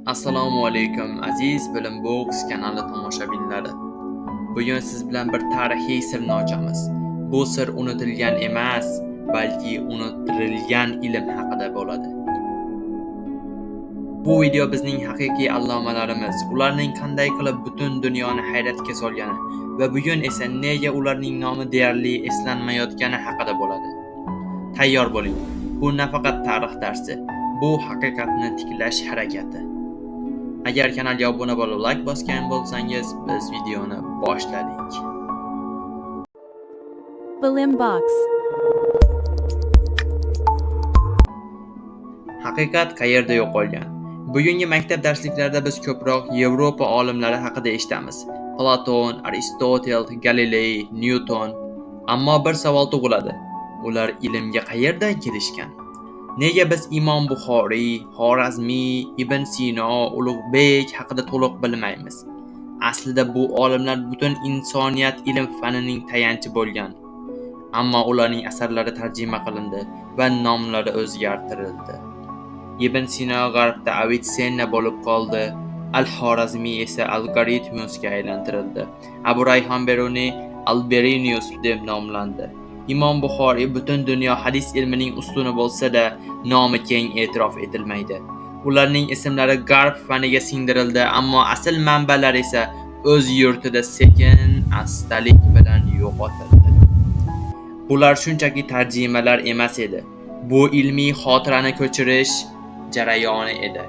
Assalomu alaykum aziz Bilim Box kanali tomoshabinlari. Bugun siz bilan bir tarixiy sirni ochamiz. Bu sir unutilgan emas, balki unuttirilgan ilm haqida bo'ladi. Bu video bizning haqiqiy allomalarimiz, ularning qanday qilib butun dunyoni hayratga solgani va bugun esa nega ularning nomi deyarli eslanmayotgani haqida bo'ladi. Tayyor bo'ling. Bu nafaqat tarix darsi, bu haqiqatni tiklash harakati. Agar kanalga obuna bo'lib like bosgan bo'lsangiz, biz videoni boshladik. Bilim Box. Haqiqat qayerda yo'qolgan? Bugungi maktab darsliklarida biz ko'proq Yevropa olimlari haqida eshitamiz. Platon, Aristotel, Galiley, Newton. Ammo bir savol tug'iladi. Ular ilmga qayerdan kelishgan? Nega biz Imom Buxoriy, Xorazmiy, Ibn Sino, Ulug'bek haqida to'liq bilmaymiz? Aslida bu olimlar butun insoniyat ilm fanining tayanchi bo'lgan. Ammo ularning asarlari tarjima qilindi va nomlari o'zgartirildi. Ibn Sino g'arbda Avicenna bo'lib qoldi, Al-Xorazmiy esa Algoritmusga aylantirildi. Abu Rayhon Beruniy Alberinius deb nomlandi. Imom Buxoriy butun dunyo hadis ilmining ustuni bo'lsa-da, nomi keng e'tirof etilmaydi. Ularning ismlari g'arb faniga singdirildi, ammo asl manbalar esa o'z yurtida sekin-astalik bilan yo'qotildi. Bular shunchaki tarjimalar emas edi. Bu ilmiy xotirani ko'chirish jarayoni edi.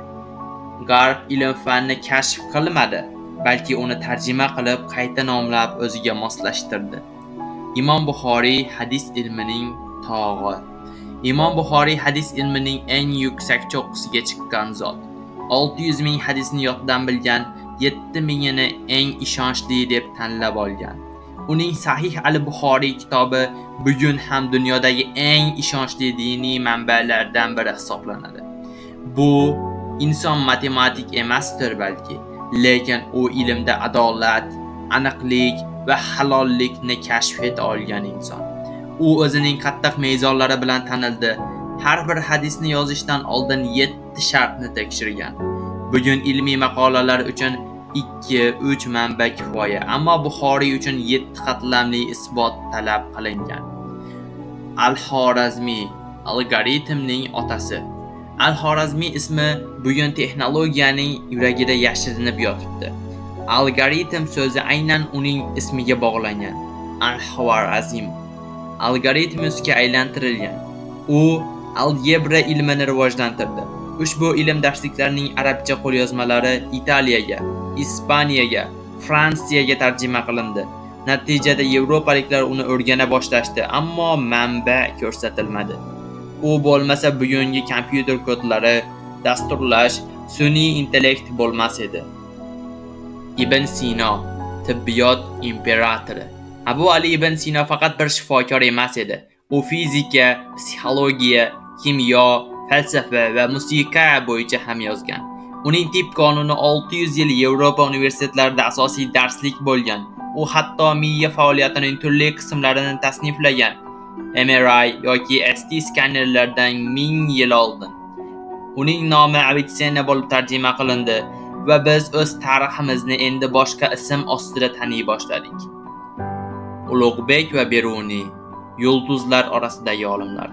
G'arb ilm fanni kashf qilmadi, balki uni tarjima qilib, qayta nomlab o'ziga moslashtirdi. Imom Buxoriy hadis ilmining tog'i. Imom Buxoriy hadis ilmining eng yuksak cho'qqisiga chiqqan zot. 600 ming hadisni yoddan bilgan, 7 mingini eng ishonchli deb tanlab olgan. Uning Sahih al-Buxoriy kitobi bugun ham dunyodagi eng ishonchli diniy manbalardan biri hisoblanadi. Bu inson matematik emasdir balki, lekin u ilmda adolat, aniqlik va halollikni kashf eta olgan inson. U o'zining qattiq mezonlari bilan tanildi. Har bir hadisni yozishdan oldin 7 shartni tekshirgan. Bugun ilmiy maqolalar uchun 2-3 manba kifoya, ammo Buxoriy uchun 7 qatlamli isbot talab qilingan. Al-Xorazmiy algoritmning otasi. Al-Xorazmiy ismi bugun texnologiyaning yuragida yashirinib yotibdi. Algoritm so'zi aynan uning ismiga bog'langan. Al-Xorazm algoritmusga aylantirilgan. U algebra ilmini rivojlantirdi. Ushbu ilm darsliklarining arabcha qo'lyozmalari Italiyaga, Ispaniyaga, Fransiyaga tarjima qilindi. Natijada yevropaliklar uni o'rgana boshlashdi, ammo manba ko'rsatilmadi. U bo'lmasa bugungi kompyuter kodlari, dasturlash, sun'iy intellekt bo'lmas edi. Ibn Sino, tibbiyot imperatori. Abu Ali ibn Sino faqat bir shifokor emas edi. U fizika, psixologiya, kimyo, falsafa va musiqa bo'yicha ham yozgan. Uning tibb qonuni 600 yil Yevropa universitetlarida asosiy darslik bo'lgan. U hatto miya faoliyatining turli qismlarini tasniflagan. MRI yoki ST skanerlardan 1000 yil oldin. Uning nomi Avicenna bo'lib tarjima qilindi va biz o'z tariximizni endi boshqa ism ostida taniy boshladik. Ulug'bek va Beruniy, yulduzlar orasidagi olimlar.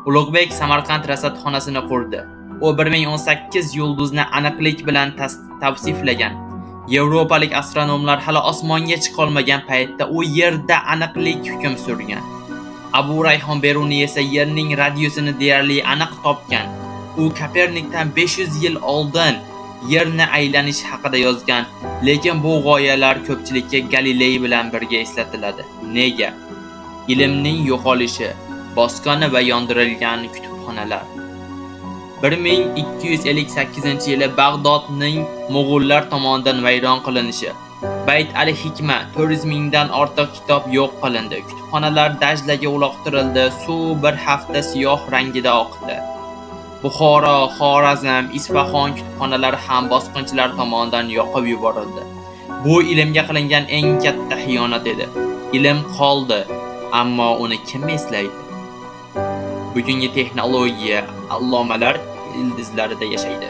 Ulug'bek Samarqand rasadxonasini qurdi. U 1018 yulduzni aniqlik bilan tavsiflagan. Yevropalik astronomlar hali osmonga chiqa olmagan paytda u yerda aniqlik hukm surgan. Abu Rayhon Beruniy esa yerning radiusini deyarli aniq topgan. U Kopernikdan 500 yil oldin yerni aylanish haqida yozgan, lekin bu g'oyalar ko'pchilikka Galiley bilan birga eslatiladi. Nega? Ilmning yo'qolishi, bosqini va yondirilgan kutubxonalar. 1258-yili Bag'dodning Mo'g'ullar tomonidan vayron qilinishi. Bayt al-Hikma 400 mingdan ortiq kitob yo'q qilindi. Kutubxonalar Dajlaga uloqtirildi. Suv bir hafta siyoh rangida oqdi. Buxoro, Xorazm, Isfahon kutubxonalari ham bosqinchilar tomonidan yoqib yuborildi. Bu ilmga qilingan eng katta xiyonat edi. Ilm qoldi, ammo uni kim eslaydi? Bugungi texnologiya allomalar ildizlarida yashaydi.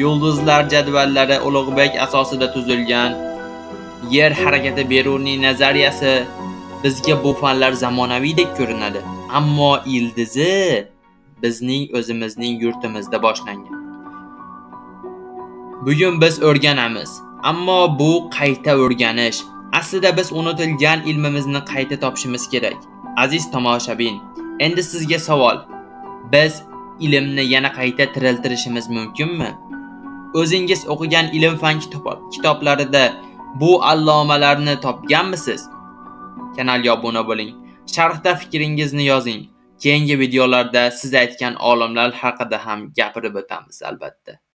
yulduzlar jadvallari Ulug'bek asosida tuzilgan, yer harakati Beruniy nazariyasi bizga bu fanlar zamonaviydek ko'rinadi, ammo ildizi bizning o'zimizning yurtimizda boshlangan. Bugun biz o'rganamiz, ammo bu qayta o'rganish. Aslida biz unutilgan ilmimizni qayta topishimiz kerak. Aziz tomoshabin, endi sizga savol. Biz ilmni yana qayta tiriltirishimiz mumkinmi? O'zingiz o'qigan ilm-fan kitoblarida bu allomalarni topganmisiz? Kanalga obuna bo'ling. Sharhda fikringizni yozing. Keyingi videolarda siz aytgan olimlar haqida ham gapirib o'tamiz albatta.